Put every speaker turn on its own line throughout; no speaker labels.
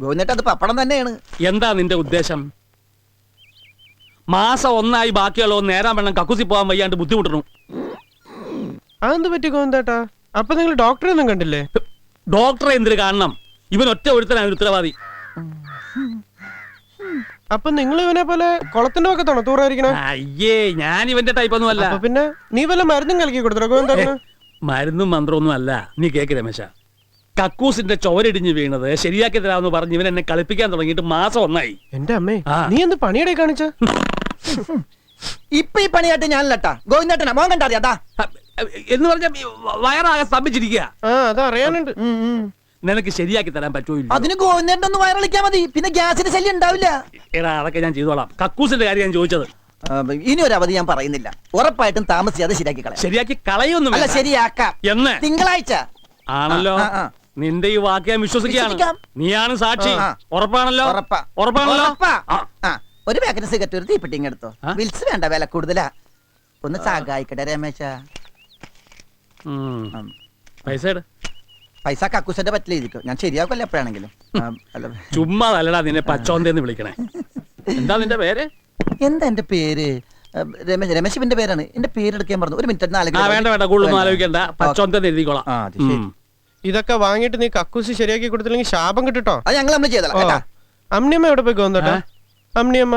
ഗോവിന്ദേട്ട അത് പപ്പടം തന്നെയാണ്.
എന്താ നിന്റെ ഉദ്ദേശം? മാസം 1 ബാക്കിയുള്ളോ നേരാൻ വേണം കക്കൂസി പോകാൻ വയ്യാണ്ട് ബുദ്ധിമുട്ടണു.
അതെന്ത് പറ്റി ഗോവിന്ദേട്ടാ? അപ്പൊ നിങ്ങൾ ഡോക്ടറെ ഒന്നും കണ്ടില്ലേ?
ഡോക്ടറെ എന്തിനു കാണണം? ഇവൻ ഒറ്റ ഒരുത്തനാണ് ഉത്തരവാദി.
അപ്പൊ നിങ്ങൾ ഇവനെ പോലെ കുളത്തിന്റെ ഒക്കെ തൂറായിരിക്കണേ?
അയ്യേ, ഞാൻ ഇവന്റെ ടൈപ്പ് ഒന്നും അല്ല.
പിന്നെ നീ വല്ല മരുന്നും കലക്കി കൊടുത്തോ ഗോവിന്ദേട്ടന്?
മരുന്നും മന്ത്രമൊന്നും അല്ല. നീ കേക്ക് രമേശ, കക്കൂസിന്റെ ചോരടിഞ്ഞ് വീണത് ശരിയാക്കി തരാമെന്ന് പറഞ്ഞ് ഇവൻ എന്നെ കളിപ്പിക്കാൻ തുടങ്ങിയിട്ട് മാസം 1
എന്റെ അമ്മേ, നീ എന്ത് പണിയുടെ കാണിച്ച?
ഇപ്പൊ ഈ പണിയായിട്ട് ഞാനല്ലട്ടാ, ഗോവിന്ദേട്ടനാ. മോൻ കണ്ടറിയാ
എന്ന് പറഞ്ഞ വയറാകെ സ്തംഭിച്ചിരിക്കുക.
അതറിയാനുണ്ട്.
നിനക്ക് ശരിയാക്കി തരാൻ പറ്റുമോ?
അതിന് ഗോവിന്ദേട്ടൻ ഒന്ന് വയറിളിക്കാൻ മതി, പിന്നെ ഗ്യാസിന് ശല്യം ഉണ്ടാവില്ല.
എടാ, അതൊക്കെ ഞാൻ ചെയ്തോളാം. കക്കൂസിന്റെ കാര്യം ഞാൻ ചോദിച്ചത്.
ഇനി ഒരു അവധി ഞാൻ പറയുന്നില്ല. ഉറപ്പായിട്ടും താമസിയാതെ ശരിയാക്കി കളയാം.
ശരിയാക്കി കളയൊന്നും
അല്ല, ശരിയാക്കാം.
എന്ന്
തിങ്കളാഴ്ച
ആണല്ലോ. നിന്റെ ഈ വാക്ക് ഞാൻ വിശ്വസിക്കാം. നീയാണ് സാക്ഷി. ഉറപ്പാണല്ലോ? ഉറപ്പാണല്ലോ.
ഒരു പാക്കറ്റ് സിഗരറ്റ്, ഒരു തീപ്പെട്ടിങ് എടുത്തോ. വിൽസ് വേണ്ട, വില കൂടുതലാ. ഒന്ന് സഹായിക്കട്ടെ രമേശ. പൈസ കക്കൂസന്റെ പറ്റിലിരിക്കും, ഞാൻ ശരിയാക്കല്ലോ എപ്പോഴാണെങ്കിലും.
ചുമ്മാ അല്ലടാ നിന്നെ പച്ചോന്തേന്ന് വിളിക്കണേ. എന്താ നിന്റെ പേര്?
എന്താ എന്റെ പേര്? രമേശിന്റെ പേരാണ്. എന്റെ പേരെടുക്കാൻ പറഞ്ഞു. ഒരു മിനിറ്റ്.
വേണ്ട വേണ്ട, കൂടുതലൊന്നും ആലോചിക്കണ്ട. പച്ചോന്തേന്ന് എഴുതിക്കോളാം.
ഇതൊക്കെ വാങ്ങിട്ട് നീ കക്കൂസ് ശരിയാക്കി കൊടുത്തില്ലെങ്കിൽ ശാപം കിട്ടോ?
അത് ഞങ്ങൾ നമ്മൾ ചെയ്തോളാം.
അമ്നിയമ്മ എവിടെ പോയി ഗോവിന്ദേട്ടാ? അമ്നിയമ്മ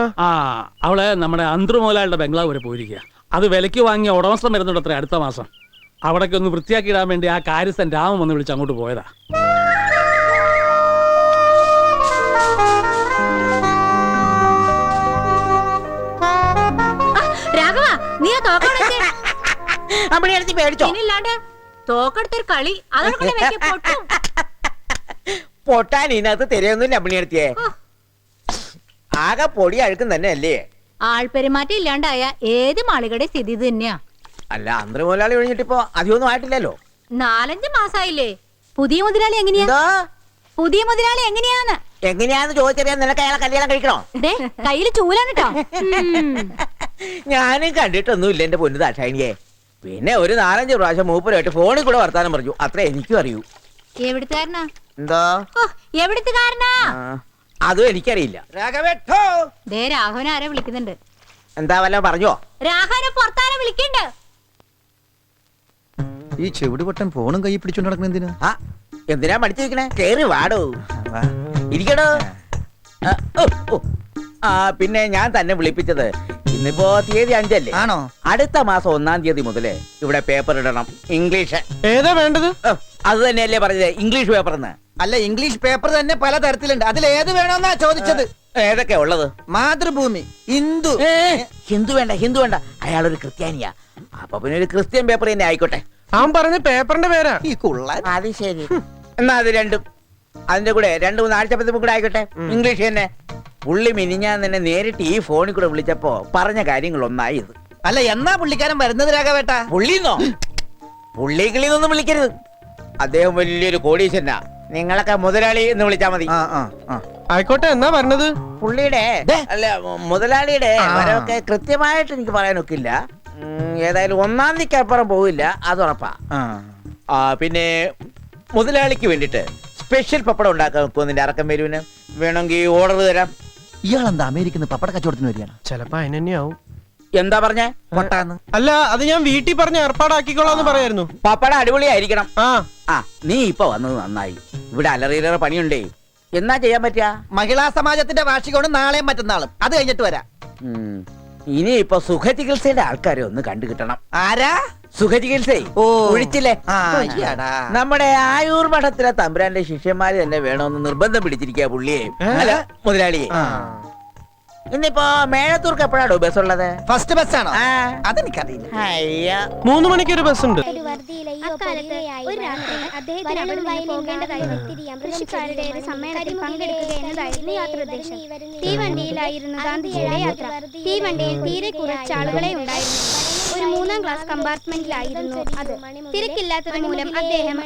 അവള് നമ്മുടെ അന്തർമൂലാളുടെ ബംഗ്ലാവ് വരെ പോയിരിക്കുക. അത് വിലക്ക് വാങ്ങിയ ഉടമസ്ഥം വരുന്നുണ്ട് അത്ര അടുത്ത മാസം. അവിടേക്ക് ഒന്ന് വൃത്തിയാക്കി ഇടാൻ വേണ്ടി ആ കാര്യസ്ഥൻ രാമൻ വന്ന് വിളിച്ച് അങ്ങോട്ട് പോയതാ.
പൊട്ടാൻ ഇതിനകത്ത് തിരയൊന്നുമില്ല അമ്മിണിയടുത്തിയെ. ആകെ പൊടി അഴുക്കും തന്നെ അല്ലേ?
ആൾപെരുമാറ്റം ഇല്ലാണ്ടായ ഏത് മാളികയുടെ സ്ഥിതി തന്നെയാ.
അല്ല, അന്തർമുതലാളി ഒഴിഞ്ഞിട്ടിപ്പോ അധികമൊന്നും ആയിട്ടില്ലല്ലോ.
4-5 മാസായില്ലേ? പുതിയ മുതലാളി എങ്ങനെയാന്ന്
എങ്ങനെയാന്ന് ചോദിച്ചറിയാൻ നിനക്ക് അയാളെ കല്യാണം കഴിക്കണോ?
കയ്യില് ചൂലാണ് കേട്ടോ.
ഞാനും കണ്ടിട്ടൊന്നുമില്ല എന്റെ പൊന്നു ദാക്ഷായണിയെ. പിന്നെ ഒരു 4-5 പ്രാവശ്യം മൂപ്പരായിട്ട് ഫോണിൽ കൂടെ വർത്താനം പറഞ്ഞു, അത്ര എനിക്കും അറിയൂ.
എവിടുത്തുകാരനാ?
എന്താ
എവിടുത്തുകാരനാ?
അതും എനിക്കറിയില്ല.
രാഘവൻ ആരെ വിളിക്കുന്നുണ്ട്.
എന്താ വല്ല പറഞ്ഞോ?
രാഘവനെ പുറത്താരെ വിളിക്കണ്ട്.
ഈ ചെവിടി പൊട്ടൻ ഫോണും കൈ പിടിച്ചോണ്ട് നടക്കുന്ന എന്തിനാ?
എന്തിനാ മടിച്ചിരിക്കണേ? കേറി വാടോ, ഇരിക്കടോ. പിന്നെ ഞാൻ തന്നെ വിളിപ്പിച്ചത്, ഇന്നിപ്പോ തീയതി 5 അല്ലേ?
ആണോ?
അടുത്ത മാസം 1-ാം തീയതി മുതലേ ഇവിടെ പേപ്പർ ഇടണം. ഇംഗ്ലീഷ്.
ഏതാ വേണ്ടത്?
അത് തന്നെയല്ലേ പറഞ്ഞത്, ഇംഗ്ലീഷ് പേപ്പർന്ന്.
അല്ല, ഇംഗ്ലീഷ് പേപ്പർ തന്നെ പല തരത്തിലുണ്ട്. അതിൽ ഏത് വേണമെന്നാ ചോദിച്ചത്.
ഏതൊക്കെയാ ഉള്ളത്?
മാതൃഭൂമി, ഹിന്ദു.
ഹിന്ദു വേണ്ട. അയാളൊരു ക്രിസ്ത്യാനിയാ. അപ്പൊ പിന്നെ ഒരു ക്രിസ്ത്യൻ പേപ്പർ തന്നെ ആയിക്കോട്ടെ.
അവൻ പറഞ്ഞ പേപ്പറിന്റെ പേരാ
ഈ കുള്ളൻ.
അത് ശരി. എന്നാ അത് രണ്ടും അതിന്റെ കൂടെ 2-3 ആഴ്ചപ്പത്തും കൂടെ ആയിക്കോട്ടെ. ഇംഗ്ലീഷ് തന്നെ. പുള്ളി മിനിഞ്ഞാൻ തന്നെ നേരിട്ട് ഈ ഫോണിൽ കൂടെ വിളിച്ചപ്പോ പറഞ്ഞ കാര്യങ്ങൾ ഒന്നായത്.
അല്ല, എന്നാ പുള്ളിക്കാരൻ വരുന്നത് രാഘവേട്ടാ?
പുള്ളിന്നോ? പുള്ളിക്കിളിന്നൊന്നും വിളിക്കരുത്. അദ്ദേഹം വലിയൊരു കോടീശ്വരനാ. നിങ്ങളൊക്കെ മുതലാളി എന്ന് വിളിച്ചാ മതി.
ആയിക്കോട്ടെ, എന്നാ പറഞ്ഞത്?
പുള്ളിയുടെ അല്ല, മുതലാളിയുടെ വരവൊക്കെ കൃത്യമായിട്ട് എനിക്ക് പറയാനൊക്കില്ല. ഏതായാലും 1-ാം തീയതിക്ക് അപ്പുറം പോവില്ല, അത് ഉറപ്പാ. പിന്നെ മുതലാളിക്ക് വേണ്ടിട്ട് സ്പെഷ്യൽ പപ്പടം ഉണ്ടാക്കാൻ നോക്കുമോ? നിന്റെ അറക്കം വരുവിന് വേണമെങ്കിൽ ഓർഡർ തരാം.
ഇയാളെന്താ അമേരിക്കന്ന് പപ്പട കച്ചവടത്തിന് വരികയാണ്?
ചിലപ്പോ അതിനെന്നെയാവും.
എന്താ പറഞ്ഞേ?
പൊട്ടാന്ന്.
അല്ല, അത് ഞാൻ വീട്ടിൽ പറഞ്ഞ് ഏർപ്പാടാക്കിക്കോളാന്ന് പറയായിരുന്നു.
പപ്പടം അടിപൊളിയായിരിക്കണം. നീ ഇപ്പൊ വന്നത് നന്നായി. ഇവിടെ അലറിയിലേറെ പണിയുണ്ടേ. എന്നാ ചെയ്യാൻ പറ്റിയ?
മഹിളാ സമാജത്തിന്റെ വാർഷികമാണ് നാളെയും മറ്റന്നാളും. അത് കഴിഞ്ഞിട്ട് വരാം.
ഇനി ഇപ്പൊ സുഖചികിത്സയുടെ ആൾക്കാരെ ഒന്ന് കണ്ടു കിട്ടണം.
ആരാ?
സുഖചികിത്സ ഒഴിച്ചില്ലേ? നമ്മുടെ ആയൂർ മഠത്തിലെ തമ്പുരാന്റെ ശിഷ്യന്മാര് തന്നെ വേണമെന്ന് നിർബന്ധം പിടിച്ചിരിക്കുക പുള്ളിയെ, അല്ല മുതലാളിയെ. ഇന്നിപ്പോ മേഴത്തൂർക്ക് എപ്പോഴാണോ ബസ് ഉള്ളത്?
ഫസ്റ്റ് ബസ് ആണോ? അതെനിക്കറിയില്ല.
3 മണിക്ക് ഒരു ബസ് ഉണ്ട്.
തീവണ്ടിയിലായിരുന്നു ഗാന്ധിജിയുടെ യാത്ര. തീവണ്ടിയിൽ തീരെ കുറച്ച് ആളുകളെ ഉണ്ടായിരുന്നു. ഒരു 3-ാം ക്ലാസ് കമ്പാർട്ട്മെന്റിലായിരുന്നു അത്. തിരക്കില്ലാത്തത് മൂലം അദ്ദേഹം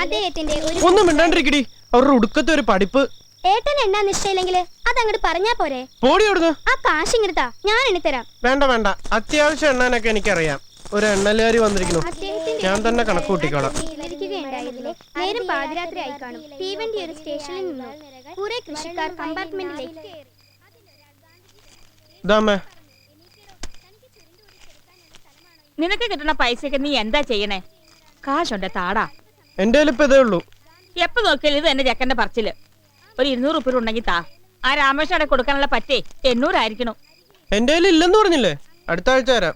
അദ്ദേഹത്തിന്റെ
ഒന്നും മിണ്ടാണ്ടിരിക്കടി. അവരുടെ ഉടുക്കത്തെ ഒരു പഠിപ്പ്.
ഏട്ടൻ എണ്ണ നിശ്ചയില്ലെങ്കിൽ അതങ്ങോട്ട് പറഞ്ഞാ പോരെ?
പോടി അവിടുന്ന്.
ആ കാശ് ഇങ്ങോട്ടാ, ഞാൻ എണ്ണിത്തരാം.
വേണ്ട, അത്യാവശ്യം എണ്ണാനൊക്കെ എനിക്കറിയാം. ഒരു എണ്ണലുകാരി വന്നിരിക്കുന്നു, ഞാൻ തന്നെ കണക്ക് കൂട്ടിക്കോളാം.
നേരം പാതിരാത്രി ആയി കാണും. തീവണ്ടി ഒരു സ്റ്റേഷനിൽ നിന്നു. കുറെ കൃഷിക്കാർ കമ്പാർട്ട്മെന്റിലേക്ക് കയറി.
ഇതാമ്മേ
നിനക്ക് കിട്ടുന്ന പൈസക്ക് നീ എന്താ ചെയ്യണേ? കാശുണ്ട് താടാ.
എന്റെ കയ്യിൽ ഇപ്പൊ ഇതേ ഉള്ളൂ.
എപ്പോ നോക്കിയാലും ഇത് എന്റെ ചെക്കന്റെ പറച്ചില്. ഒരു 200 ഉറുപ്പിക ഉണ്ടെങ്കിൽ താ. ആ രാമേശ്വരം കൊടുക്കാനുള്ള പറ്റേ 800 ആയിരിക്കണം.
എന്റെ കയ്യിൽ ഇല്ലെന്ന് പറഞ്ഞില്ലേ, അടുത്ത ആഴ്ച തരാം.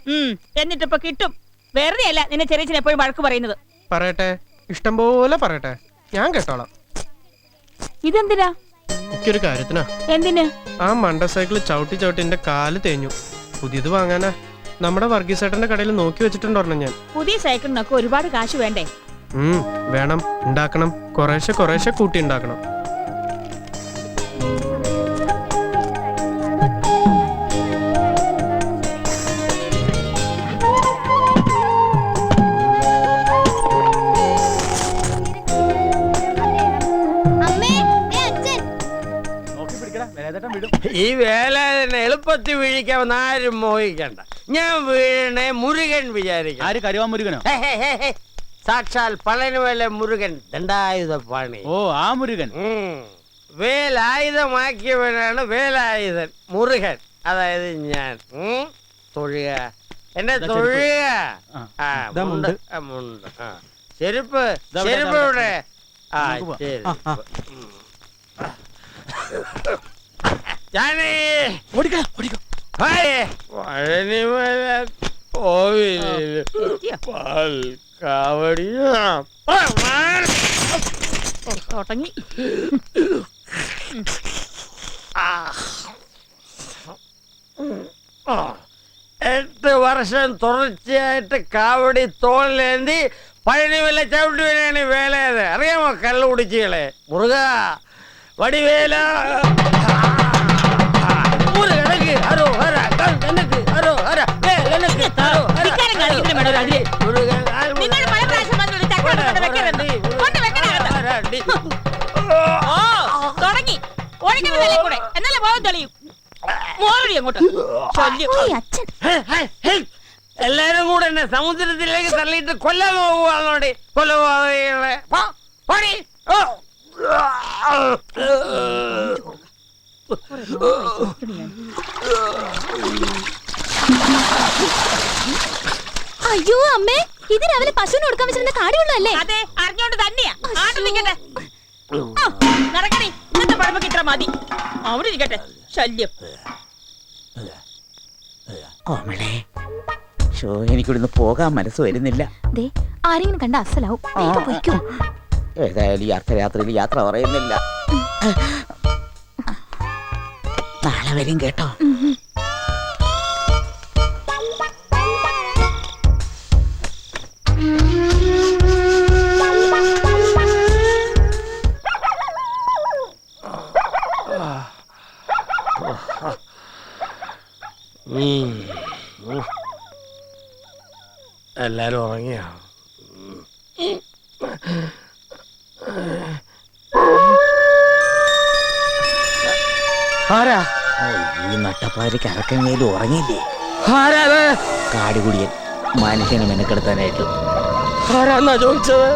എന്നിട്ടിപ്പൊ കിട്ടും. വെറുതെ അല്ല നിന്നെ ചെറിയ എപ്പോഴും വഴക്ക് പറയുന്നത്.
പറയട്ടെ, ഇഷ്ടം പോലെ പറയട്ടെ, ഞാൻ കേട്ടോളാം.
ഇതെന്തിനാ?
എനിക്കൊരു കാര്യത്തിനാ.
എന്തിന്?
ആ മണ്ട സൈക്കിൾ ചവിട്ടി ചവിട്ടി എന്റെ കാല് തേഞ്ഞു. പുതിയത് വാങ്ങാനാ. നമ്മുടെ വർഗീസേട്ടന്റെ കടയിൽ നോക്കി വെച്ചിട്ടുണ്ടോ ഞാൻ.
പുതിയ സൈക്കിളിനൊക്കെ ഒരുപാട് കാശ് വേണ്ടേ?
വേണം, ഉണ്ടാക്കണം. കുറേശ്ശെ കൂട്ടി ഉണ്ടാക്കണം.
ഈ വേല എളുപ്പത്തിൽ വീഴിക്കാവുന്ന ആരും മോഹിക്കണ്ട. ഞാൻ വീഴണേ മുരുകൻ വിചാരിക്കും.
ആര് കരുവാൻ മുരുകനോ?
സാക്ഷാൽ പളനിമല മുരുകൻ ദണ്ഡായുധപാണി.
ഓ, ആ മുരുകൻ.
വേലായുധമാക്കിയവനാണ് വേലായുധൻ മുരുകൻ. അതായത് ഞാൻ തൊഴുക, എന്നെ തൊഴുക. മുണ്ട് ചെരുപ്പ് ഇവിടെ. ആ ശരി. പഴനിമല കോവിലിൽ കാവടിയാ
തുടങ്ങി.
8 വർഷം തുടർച്ചയായിട്ട് കാവടി തോളിലേന്തി പഴനിമല ചവിട്ടുവനാണ് വേലയത്. അറിയാമോ കള്ളു കുടിച്ചുകളെ? മുറുക വടിവേല
തുടങ്ങി. എന്നാലേ പോകാൻ തെളിയും. അങ്ങോട്ട്
എല്ലാരും കൂടെ എന്നെ സമുദ്രത്തിലേക്ക് തള്ളിയിട്ട് കൊല്ലാൻ പോവുകയാണോടെ? കൊലപാതകളെ പണി.
അയ്യോ അമ്മേ, ഇത് രാവിലെ പശുവിന് കൊടുക്കാൻ വെച്ചിരുന്ന കാടിയുള്ളല്ലേ?
അതെ, അറിഞ്ഞോണ്ട് തന്നെയാ. ആട്ടിരിക്കട്ടെ, നടക്കണേ. ഇന്നത്തെ പഴമക്ക് ഇത്ര മതി. അവിടെ ഇരിക്കട്ടെ. ശല്യം.
കോമളെ, എനിക്കിവിടുന്ന് പോകാൻ മനസ്സ് വരുന്നില്ല.
ആരെങ്കിലും കണ്ട അസലാവും.
ഏതായാലും യാത്രയിൽ യാത്ര പറയുന്നില്ല. നാളെ വരും കേട്ടോ.
എല്ലാരും ഉറങ്ങിയോ?
ആരാ? ഈ നട്ടപ്പാരിക്ക് അറക്കങ്ങയിലും ഉറങ്ങിയില്ലേ? കാടുകുടിയൻ മനുഷ്യനെ മെനക്കെടുത്താനായിട്ട്.
ആരാന്നാ ചോദിച്ചത്?